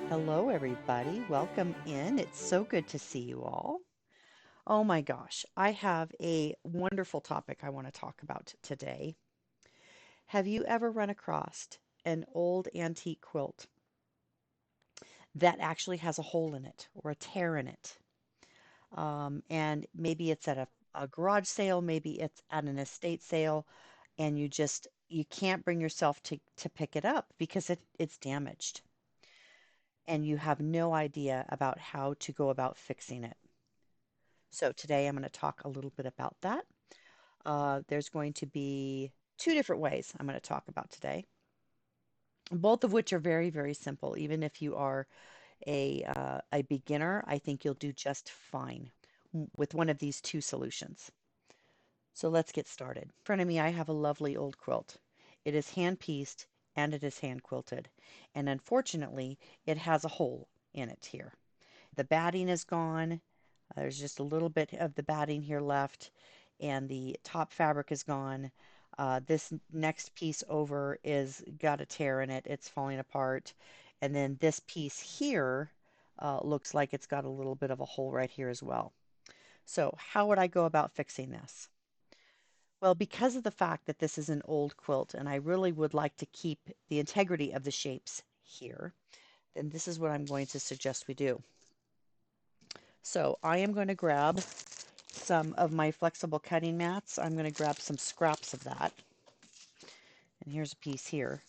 Hello, everybody. Welcome in. It's so good to see you all. Oh my gosh, I have a wonderful topic I want to talk about today. Have you ever run across an old antique quilt that actually has a hole in it or a tear in it? And maybe it's at a garage sale, maybe it's at an estate sale, and you can't bring yourself to pick it up because it's damaged and you have no idea about how to go about fixing it. So today I'm going to talk a little bit about that. There's going to be two different ways I'm going to talk about today, both of which are very, very simple. Even if you are a beginner, I think you'll do just fine with one of these two solutions. So let's get started. In front of me, I have a lovely old quilt. It is hand pieced and it is hand quilted. And unfortunately, it has a hole in it here. The batting is gone. There's just a little bit of the batting here left, and the top fabric is gone. This next piece over is got a tear in it. It's falling apart. And then this piece here looks like it's got a little bit of a hole right here as well. So how would I go about fixing this? Well, because of the fact that this is an old quilt and I really would like to keep the integrity of the shapes here, then this is what I'm going to suggest we do. So I am going to grab some of my flexible cutting mats. I'm going to grab some scraps of that. And here's a piece here.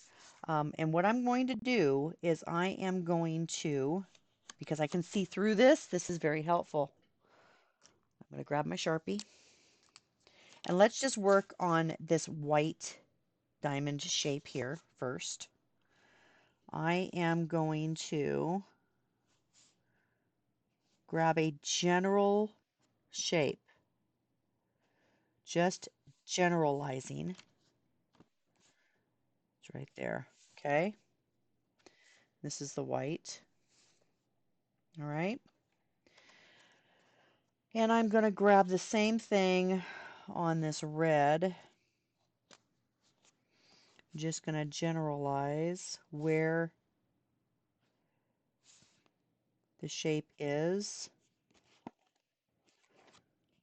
And what I'm going to do is I am going to, because I can see through this, this is very helpful. I'm going to grab my Sharpie. And let's just work on this white diamond shape here first. I am going to grab a general shape, just generalizing. It's right there. Okay. This is the white. All right. And I'm going to grab the same thing on this red. Just going to generalize where the shape is. I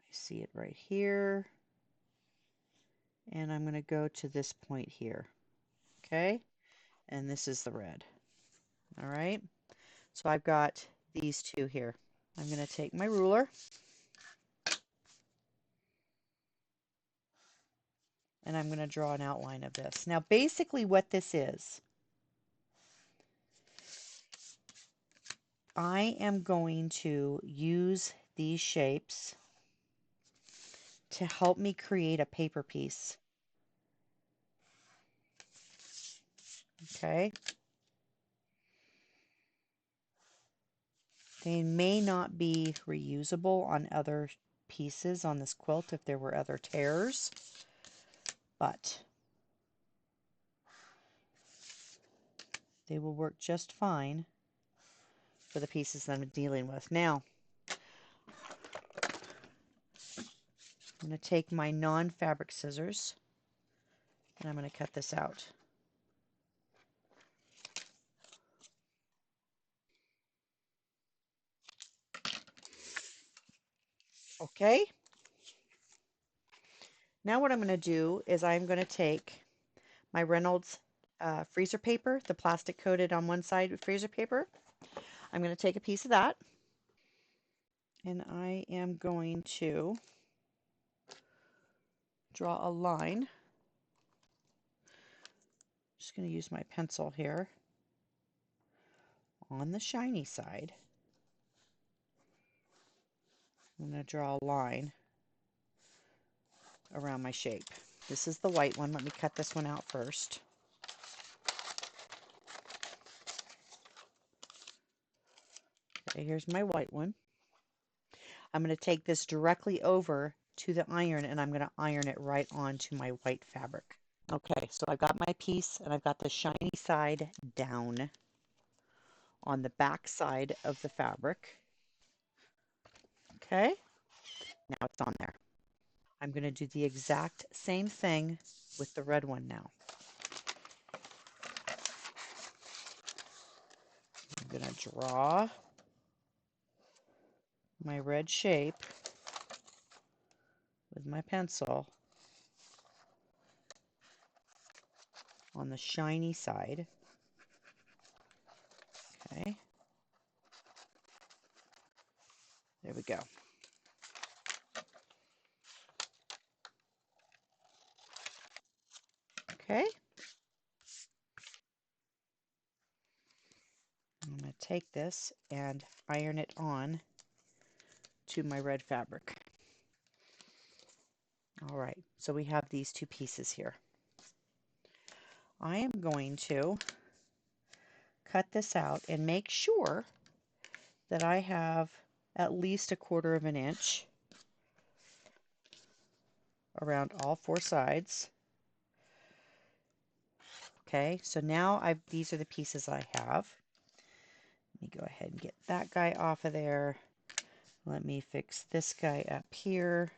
see it right here. And I'm going to go to this point here. Okay. And this is the red. All right. So I've got these two here. I'm going to take my ruler and I'm going to draw an outline of this. Now, basically what this is, I am going to use these shapes to help me create a paper piece. Okay. They may not be reusable on other pieces on this quilt if there were other tears, but they will work just fine for the pieces that I'm dealing with. Now, I'm going to take my non-fabric scissors and I'm going to cut this out. Okay. Now what I'm going to do is I'm going to take my Reynolds freezer paper, the plastic coated on one side with freezer paper. I'm going to take a piece of that and I am going to draw a line. Just going to use my pencil here on the shiny side. I'm going to draw a line around my shape. This is the white one. Let me cut this one out first. Okay, here's my white one. I'm going to take this directly over to the iron and I'm going to iron it right onto my white fabric. Okay, so I've got my piece and I've got the shiny side down on the back side of the fabric. Okay, now it's on there. I'm going to do the exact same thing with the red one now. I'm going to draw my red shape with my pencil on the shiny side. Okay. There we go. Okay. I'm going to take this and iron it on to my red fabric. All right, so we have these two pieces here. I am going to cut this out and make sure that I have at least 1/4 of an inch around all 4 sides. Okay, so now these are the pieces I have. Let me go ahead and get that guy off of there. Let me fix this guy up here.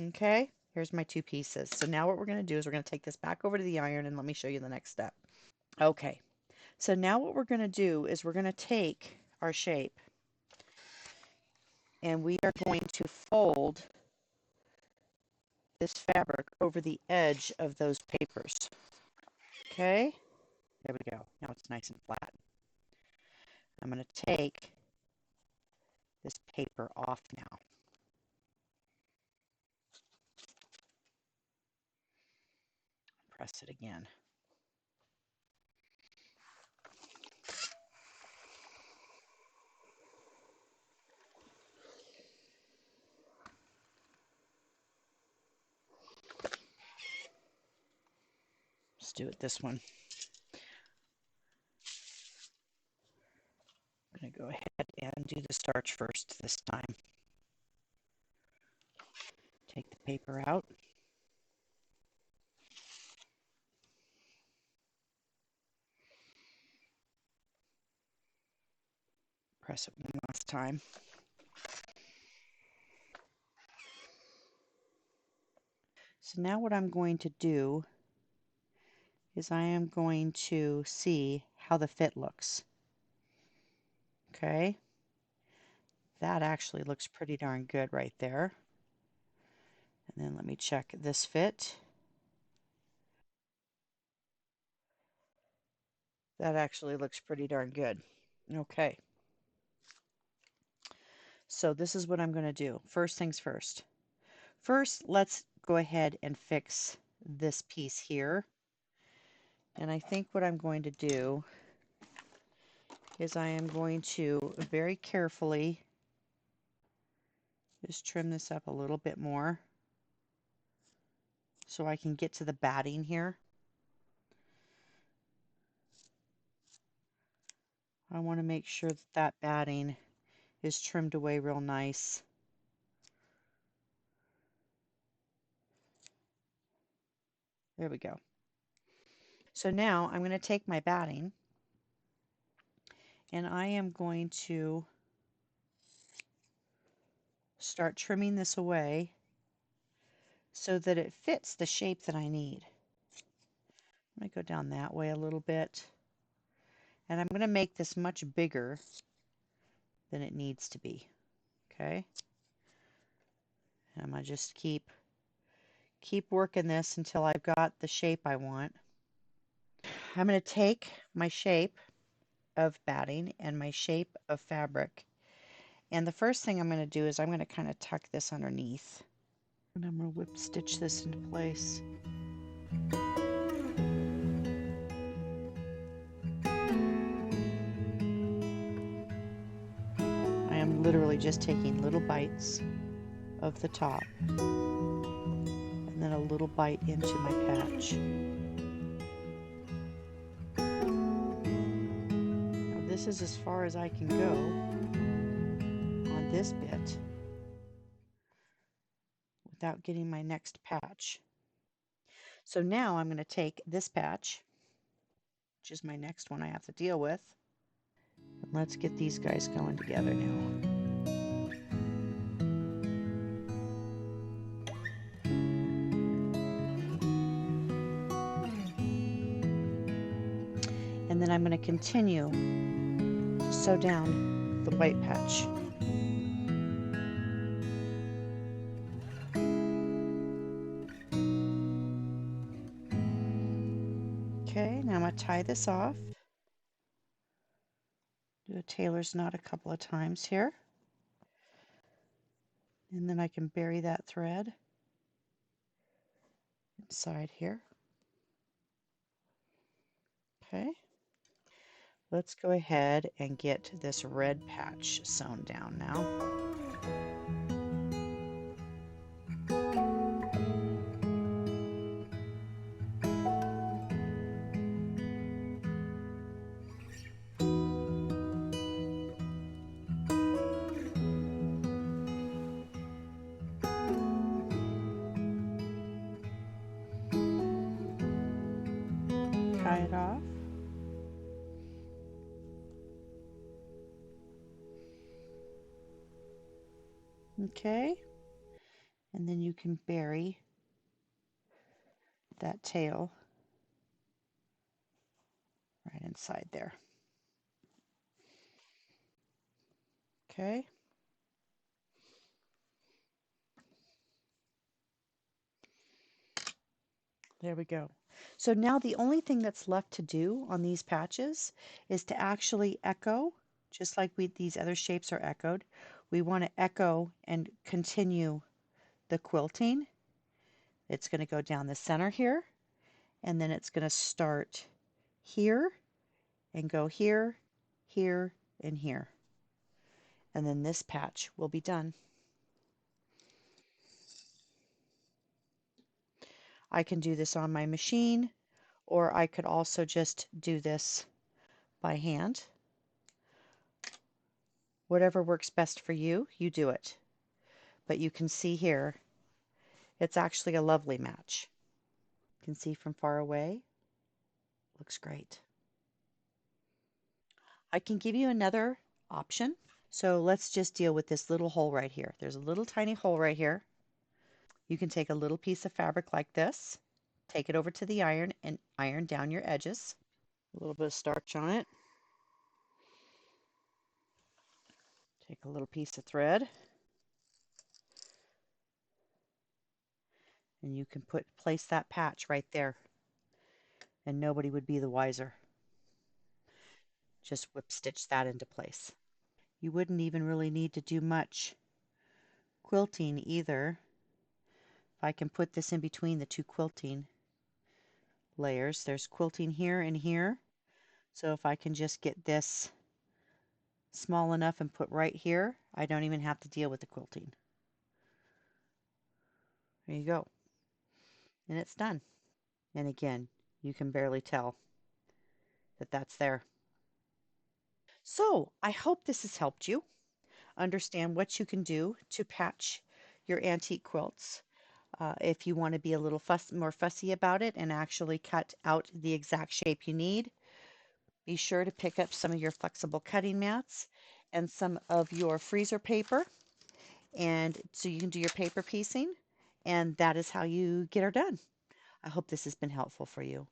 Okay, here's my 2 pieces. So now what we're going to do is we're going to take this back over to the iron and let me show you the next step. Okay, so now what we're going to do is we're going to take our shape and we are going to fold this fabric over the edge of those papers. Okay, there we go. Now it's nice and flat. I'm going to take this paper off now. Press it again. Let's do it this one. I'm going to go ahead and do the starch first this time. Take the paper out. Press it one last time. So now what I'm going to do is I am going to see how the fit looks. Okay, that actually looks pretty darn good right there. And then let me check this fit. That actually looks pretty darn good. Okay, so this is what I'm going to do. First things first. First, let's go ahead and fix this piece here. And I think what I'm going to do is I am going to very carefully just trim this up a little bit more so I can get to the batting here. I want to make sure that that batting is trimmed away real nice. There we go. So now I'm going to take my batting and I am going to start trimming this away so that it fits the shape that I need. I'm going to go down that way a little bit. And I'm going to make this much bigger than it needs to be. Okay? And I'm going to just keep working this until I've got the shape I want. I'm going to take my shape of batting and my shape of fabric. And the first thing I'm going to do is I'm going to kind of tuck this underneath. And I'm going to whip stitch this into place. I am literally just taking little bites of the top and then a little bite into my patch. Now this is as far as I can go on this bit without getting my next patch. So now I'm going to take this patch, which is my next one I have to deal with, and let's get these guys going together now. And then I'm going to continue to sew down the white patch. Okay, now I'm going to tie this off. Do a tailor's knot a couple of times here. And then I can bury that thread inside here. Okay. Let's go ahead and get this red patch sewn down now. Tie it off. Okay. And then you can bury that tail right inside there. Okay. There we go. So now the only thing that's left to do on these patches is to actually echo, just like these other shapes are echoed. We want to echo and continue the quilting. It's going to go down the center here, and then it's going to start here and go here, here, and here. And then this patch will be done. I can do this on my machine, or I could also just do this by hand. Whatever works best for you, you do it. But you can see here, it's actually a lovely match. You can see from far away, looks great. I can give you another option. So let's just deal with this little hole right here. There's a little tiny hole right here. You can take a little piece of fabric like this, take it over to the iron and iron down your edges. A little bit of starch on it. Take a little piece of thread. And you can place that patch right there. And nobody would be the wiser. Just whip stitch that into place. You wouldn't even really need to do much quilting either. If I can put this in between the two quilting layers, there's quilting here and here. So if I can just get this small enough and put right here, I don't even have to deal with the quilting. There you go. And it's done. And again, you can barely tell that that's there. So I hope this has helped you understand what you can do to patch your antique quilts. If you want to be a little more fussy about it and actually cut out the exact shape you need, be sure to pick up some of your flexible cutting mats and some of your freezer paper, and so you can do your paper piecing, and that is how you get her done. I hope this has been helpful for you.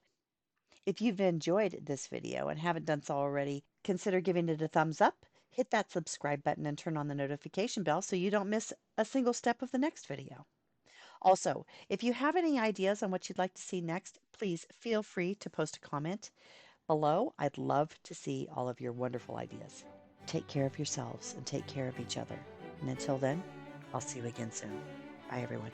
If you've enjoyed this video and haven't done so already, consider giving it a thumbs up, hit that subscribe button, and turn on the notification bell so you don't miss a single step of the next video. Also, if you have any ideas on what you'd like to see next, please feel free to post a comment below. I'd love to see all of your wonderful ideas. Take care of yourselves and take care of each other. And until then, I'll see you again soon. Bye, everyone.